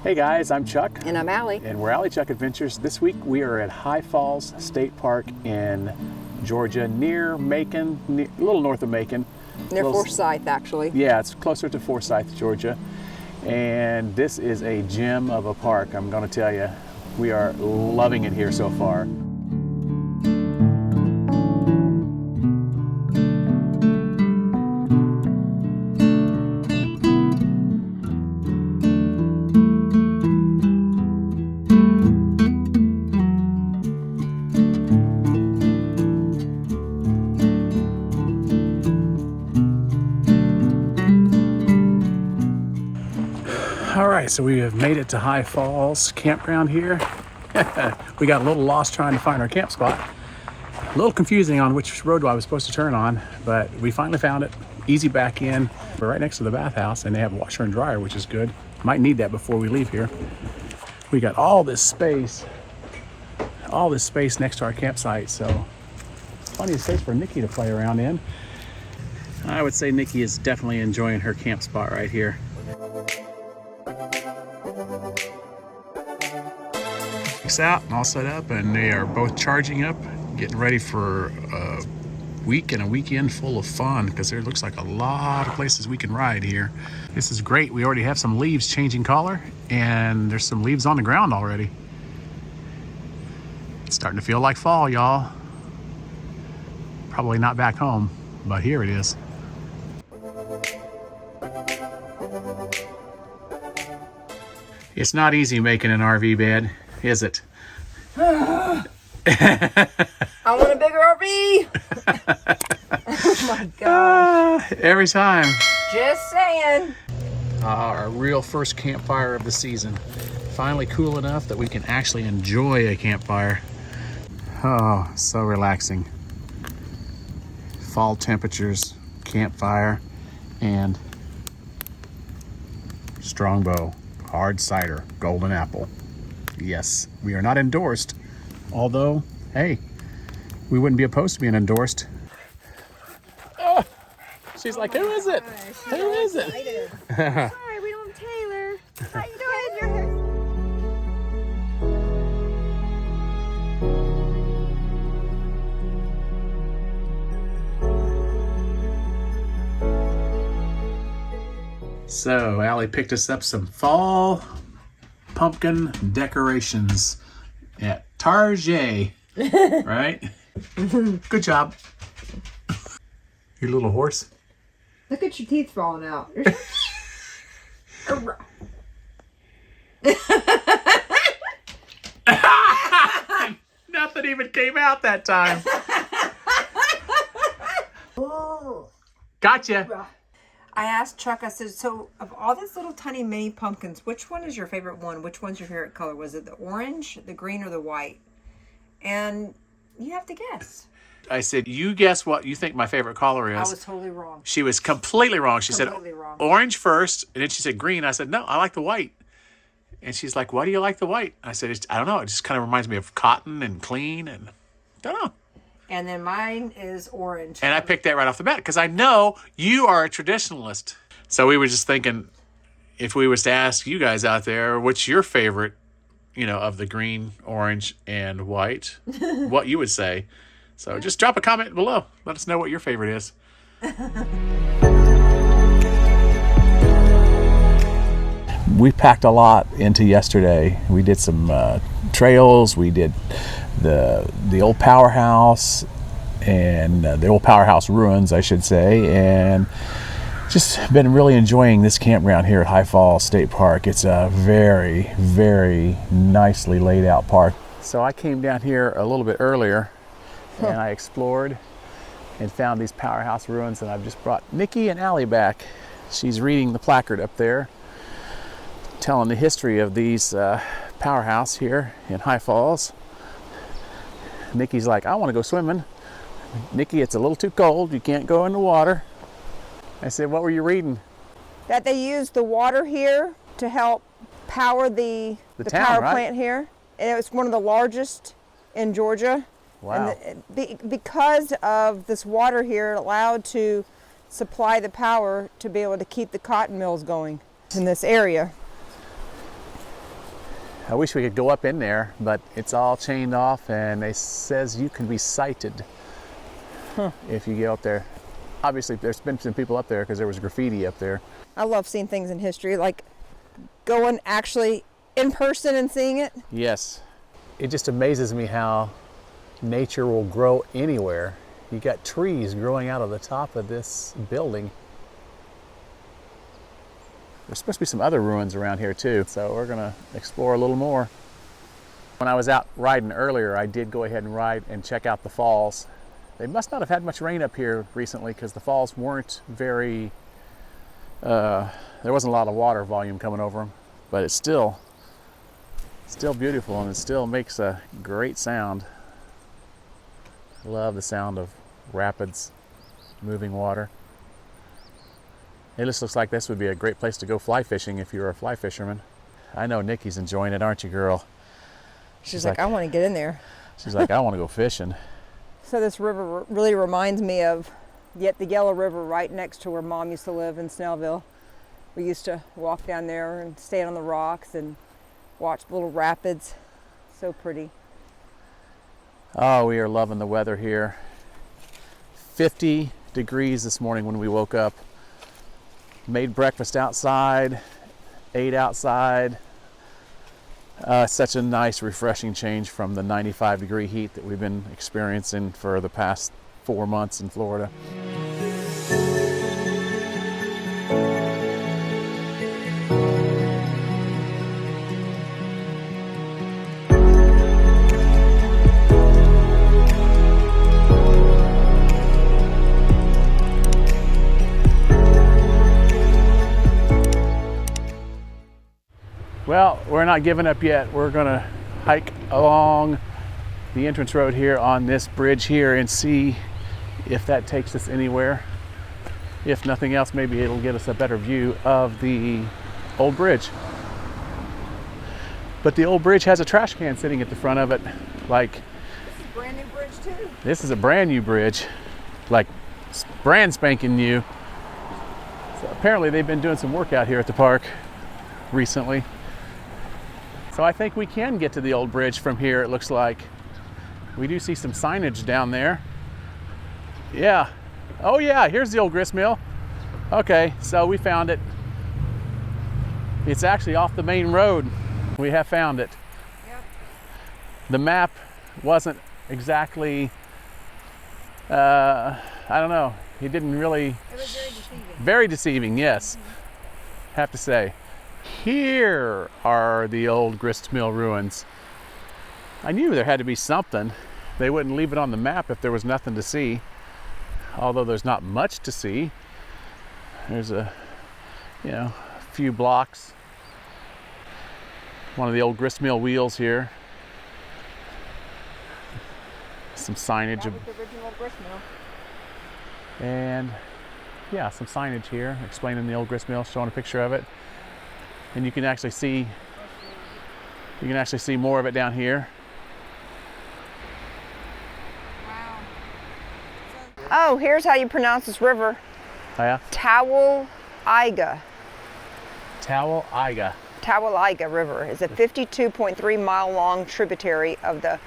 Hey guys, I'm Chuck. And I'm Allie. And we're AlliChuck Adventures. This week we are at High Falls State Park in Georgia, near Macon, a little north of Macon. Near Forsyth, actually. Yeah, it's closer to Forsyth, Georgia. And this is a gem of a park, I'm going to tell you. We are loving it here so far. All right, so we have made it to High Falls Campground here. We got a little lost trying to find our camp spot. A little confusing on which road I was supposed to turn on, but we finally found it. Easy back in. We're right next to the bathhouse, and they have a washer and dryer, which is good. Might need that before we leave here. We got all this space next to our campsite, so plenty of space for Nikki to play around in. I would say Nikki is definitely enjoying her camp spot right here. Out and all set up, and they are both charging up, getting ready for a week and a weekend full of fun, because there looks like a lot of places we can ride here. This is great. We already have some leaves changing color, and there's some leaves on the ground already. It's starting to feel like fall, y'all. Probably not back home, but here it is. It's not easy making an RV bed, is it? I want a bigger RV. Oh my gosh. Every time. Just saying. Our real first campfire of the season. Finally cool enough that we can actually enjoy a campfire. Oh, so relaxing. Fall temperatures, campfire, and Strongbow hard cider, golden apple. Yes, we are not endorsed, although, hey, we wouldn't be opposed to being endorsed. Oh, she's like, who is it? Who is it? Sorry, we don't have Taylor. How you doing? Your hair. So, Allie picked us up some fall pumpkin decorations at Target, right? Good job. Your little horse. Look at your teeth falling out. Nothing even came out that time. Gotcha. I asked Chuck, I said, so of all these little tiny mini pumpkins, which one is your favorite one? Which one's your favorite color? Was it the orange, the green, or the white? And you have to guess. I said, you guess what you think my favorite color is. I was totally wrong. She was completely wrong. She Completely said wrong. Orange first, and then she said green. I said, no, I like the white. And she's like, why do you like the white? I said, I don't know. It just kind of reminds me of cotton and clean, and don't know. And then mine is orange. And I picked that right off the bat because I know you are a traditionalist. So we were just thinking, if we was to ask you guys out there, what's your favorite, of the green, orange, and white, what you would say. So just drop a comment below. Let us know what your favorite is. We packed a lot into yesterday. We did some trails. We did the old powerhouse and the old powerhouse ruins, I should say, and just been really enjoying this campground here at High Falls State Park. It's a very, very nicely laid out park. So I came down here a little bit earlier and I explored and found these powerhouse ruins, and I've just brought Nikki and Allie back. She's reading the placard up there, telling the history of these powerhouse here in High Falls. Nikki's like, I want to go swimming. Nikki, it's a little too cold. You can't go in the water. I said, what were you reading? That they use the water here to help power the town, power right? plant here. And it was one of the largest in Georgia. Wow. And because of this water here, it allowed to supply the power to be able to keep the cotton mills going in this area. I wish we could go up in there, but it's all chained off, and it says you can be cited if you get up there. Obviously, there's been some people up there because there was graffiti up there. I love seeing things in history, like going actually in person and seeing it. Yes. It just amazes me how nature will grow anywhere. You got trees growing out of the top of this building. There's supposed to be some other ruins around here too, so we're gonna explore a little more. When I was out riding earlier, I did go ahead and ride and check out the falls. They must not have had much rain up here recently because the falls weren't very, there wasn't a lot of water volume coming over them, but it's still beautiful, and it still makes a great sound. I love the sound of rapids, moving water. It just looks like this would be a great place to go fly fishing if you're a fly fisherman. I know Nikki's enjoying it, aren't you, girl? She's like, I want to get in there. She's like, I want to go fishing. So this river really reminds me of the Yellow River right next to where Mom used to live in Snellville. We used to walk down there and stand on the rocks and watch the little rapids. So pretty. Oh, we are loving the weather here. 50 degrees this morning when we woke up. Made breakfast outside, ate outside. Such a nice, refreshing change from the 95-degree heat that we've been experiencing for the past 4 months in Florida. Well, we're not giving up yet. We're gonna hike along the entrance road here on this bridge here and see if that takes us anywhere. If nothing else, maybe it'll get us a better view of the old bridge. But the old bridge has a trash can sitting at the front of it. Like, It's a brand new bridge too. this is a brand new bridge, like brand spanking new. So apparently they've been doing some work out here at the park recently. So I think we can get to the old bridge from here, it looks like. We do see some signage down there. Yeah. Oh yeah, here's the old gristmill. Okay, so we found it. It's actually off the main road. We have found it. Yep. The map wasn't exactly, I don't know. It didn't really. It was very deceiving. Very deceiving, yes. Have to say. Here are the old Gristmill ruins. I knew there had to be something. They wouldn't leave it on the map if there was nothing to see. Although there's not much to see. There's a few blocks. One of the old gristmill wheels here. Some signage. That was the original gristmill. And yeah, some signage here explaining the old gristmill, showing a picture of it. And you can actually see more of it down here. Wow. Oh, here's how you pronounce this river. Oh yeah? Tallulah. Tallulah. Tallulah River is a 52.3 mile long tributary of the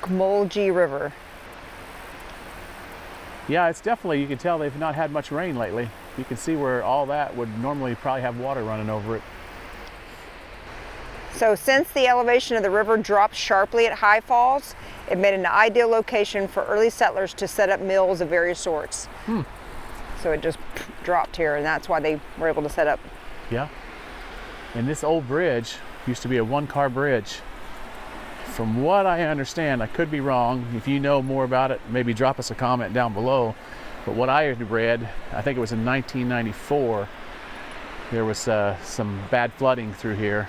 Ocmulgee River. Yeah, it's definitely, you can tell they've not had much rain lately. You can see where all that would normally probably have water running over it. So since the elevation of the river dropped sharply at high falls, it made an ideal location for early settlers to set up mills of various sorts. So it just dropped here, and that's why they were able to set up. Yeah. And this old bridge used to be a one-car bridge. From what I understand, I could be wrong. If you know more about it, maybe drop us a comment down below. But what I had read, I think it was in 1994, there was some bad flooding through here,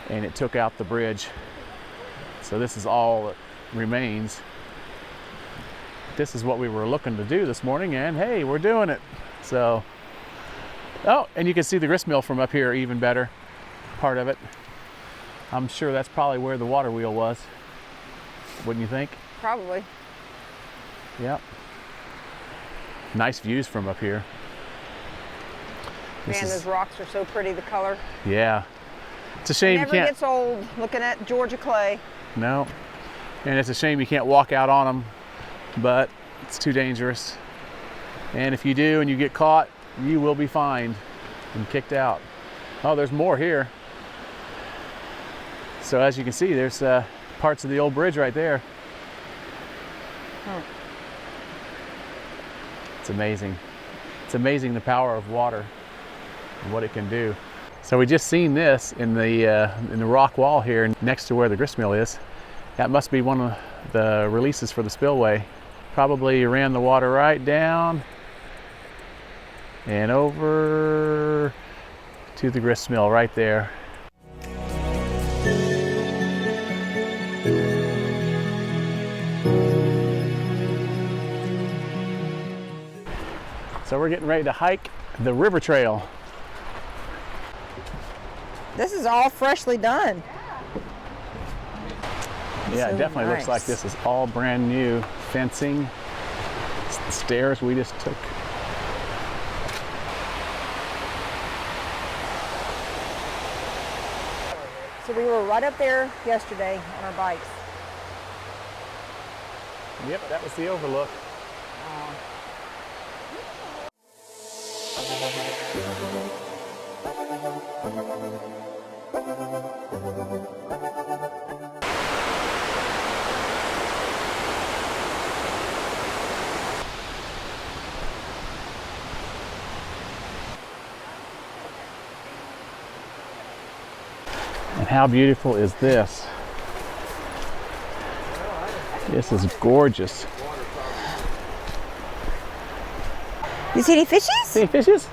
and it took out the bridge. So this is all that remains. This is what we were looking to do this morning, and hey, we're doing it. So, oh, and you can see the gristmill from up here even better, part of it. I'm sure that's probably where the water wheel was. Wouldn't you think? Probably. Yep. Nice views from up here. Man, those rocks are so pretty, the color. Yeah. It's a shame you Never can't. gets old looking at Georgia clay. No, and it's a shame you can't walk out on them, but it's too dangerous. And if you do and you get caught, you will be fined and kicked out. Oh, there's more here. So as you can see, there's parts of the old bridge right there. It's amazing. It's amazing the power of water and what it can do. So we just seen this in the rock wall here next to where the gristmill is. That must be one of the releases for the spillway. Probably ran the water right down and over to the gristmill right there. So we're getting ready to hike the river trail. This is all freshly done. Yeah, So it definitely looks like nice. this is all brand new fencing. It's the stairs we just took. So we were right up there yesterday on our bikes. Yep, that was the overlook. And how beautiful is this? This is gorgeous. You see any fishes? See any fishes?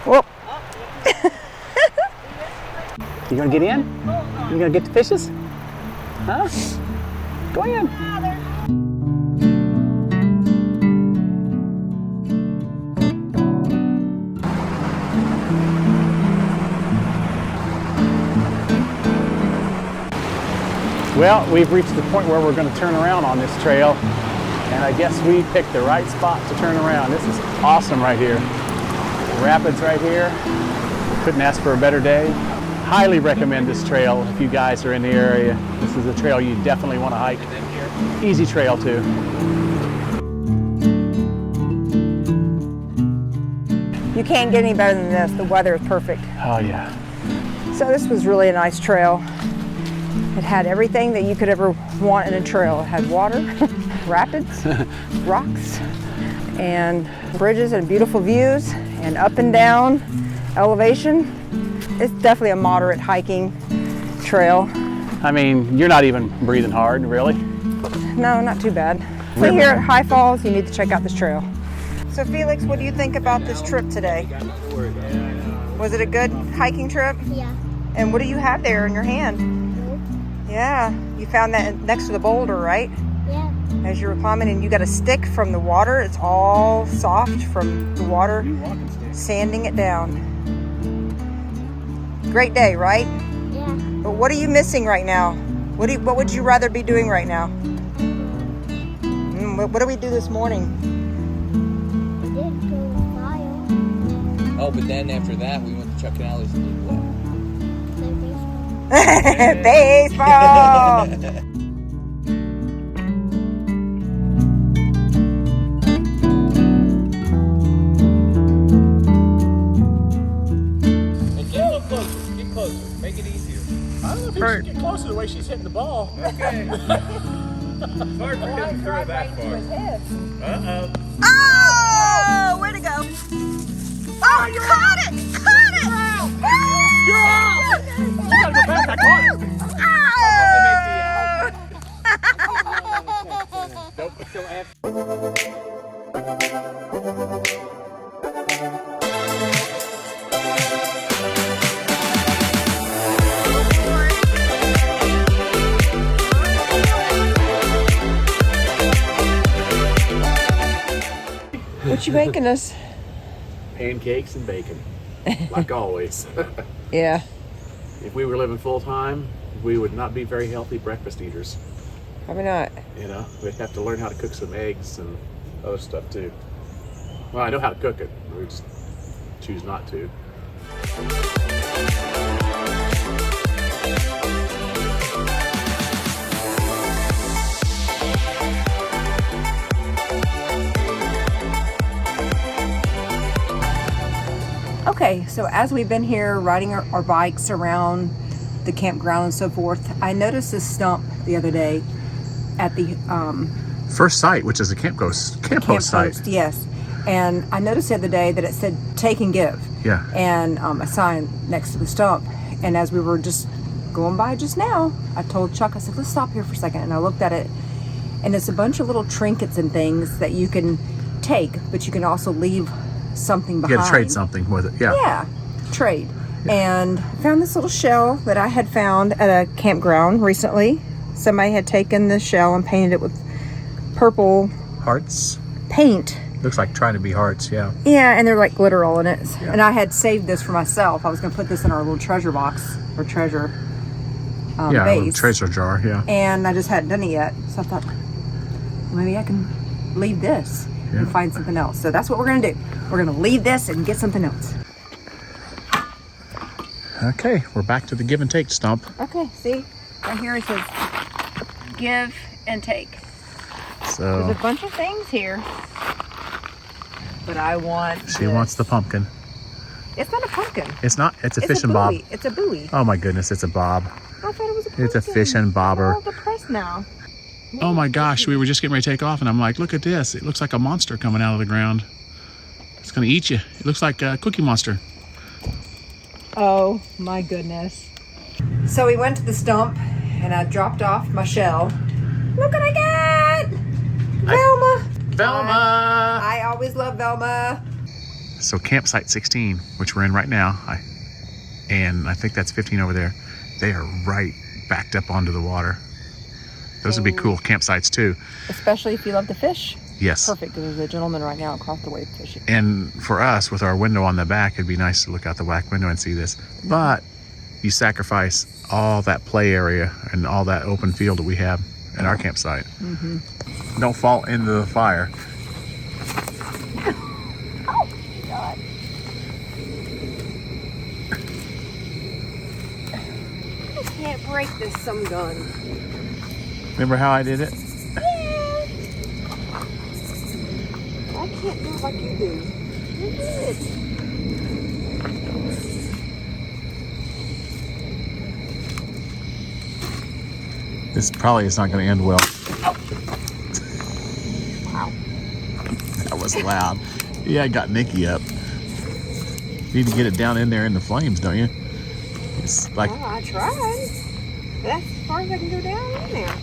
Whoop. You gonna get in? You gonna get the fishes? Huh? Go in. Well, we've reached the point where we're going to turn around on this trail, and I guess we picked the right spot to turn around. This is awesome right here. Rapids right here. Couldn't ask for a better day. Highly recommend this trail if you guys are in the area. This is a trail you definitely want to hike. Easy trail too. You can't get any better than this. The weather is perfect. Oh yeah. So this was really a nice trail. It had everything that you could ever want in a trail. It had water, rapids, rocks, and bridges and beautiful views, and up and down elevation. It's definitely a moderate hiking trail. I mean, you're not even breathing hard, really. No, not too bad. So here at High Falls, you need to check out this trail. So Felix, what do you think about this trip today? Was it a good hiking trip? Yeah. And what do you have there in your hand? Yeah, you found that next to the boulder, right? Yeah. As you were climbing, and you got a stick from the water. It's all soft from the water, sanding it down. Great day, right? Yeah. But what are you missing right now? What would you rather be doing right now? What did we do this morning? We did go to fire. Oh, but then after that, we went to Chuck and Allie's and did what? Play Baseball! baseball. And get a little closer. Get closer. Make it easier. I don't know if you should get closer the way she's hitting the ball. Okay. It's hard for him to throw it that far. Uh-oh. Oh, way to go. Oh, you caught it! Caught it! You're out! You gotta go back, I caught it! Nope. So after What you making us? Pancakes and bacon, like always. Yeah. If we were living full time, we would not be very healthy breakfast eaters. Probably not. You know, we'd have to learn how to cook some eggs and other stuff too. Well, I know how to cook it. We just choose not to. Okay, so as we've been here riding our bikes around the campground and so forth, I noticed this stump the other day at the First site, which is a camp post site. Yes. And I noticed the other day that it said take and give. Yeah. And a sign next to the stump. And as we were just going by just now, I told Chuck, I said, let's stop here for a second. And I looked at it, and it's a bunch of little trinkets and things that you can take, but you can also leave something behind. You got to trade something with it. Yeah. Yeah, trade. And found this little shell that I had found at a campground recently. Somebody had taken the shell and painted it with purple Hearts. paint. Looks like trying to be hearts, yeah. Yeah, and they're like glitter all in it. Yeah. And I had saved this for myself. I was going to put this in our little treasure box or treasure Yeah, a little vase. treasure jar, yeah. And I just hadn't done it yet. So I thought, maybe I can leave this and find something else. So that's what we're going to do. We're going to leave this and get something else. Okay, we're back to the give and take stump. Okay, see? Right here it says give and take. So There's a bunch of things here. But I want she wants the pumpkin. It's not a pumpkin. It's not. It's a It's fishing a bob. buoy. It's a buoy. Oh my goodness, it's a bob. I thought it was a pumpkin. It's a fishing bobber. I'm all depressed now. Oh my gosh, we were just getting ready to take off, and I'm like, look at this. It looks like a monster coming out of the ground. It's gonna eat you. It looks like a Cookie Monster. Oh my goodness. So we went to the stump and I dropped off my shell. Look what I got! Velma! Velma! I always love Velma. So campsite 16, which we're in right now, and I think that's 15 over there. They are right backed up onto the water. Those would be cool campsites too. Especially if you love to fish. Yes. Perfect, because there's a gentleman right now across the way fishing. And for us, with our window on the back, it'd be nice to look out the back window and see this. But you sacrifice all that play area and all that open field that we have at our campsite. Mm-hmm. Don't fall into the fire. Oh, God. I can't break this some gun. Remember how I did it? I can't do it like you do. You're good. This probably is not going to end well. Wow. That was loud. Yeah, I got Nikki up. You need to get it down in there in the flames, don't you? It's like, Well, I tried. That's as far as I can go down in there.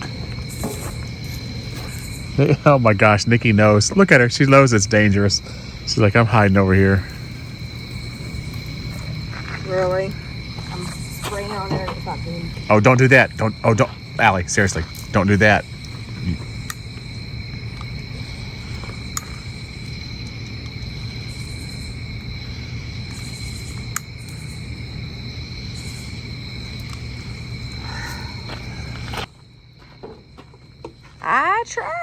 oh my gosh, Nikki knows. Look at her. She knows it's dangerous. She's like, I'm hiding over here. Really? I'm spraying on there. It's not good. Oh, don't do that. Don't. Allie, seriously, don't do that. I tried.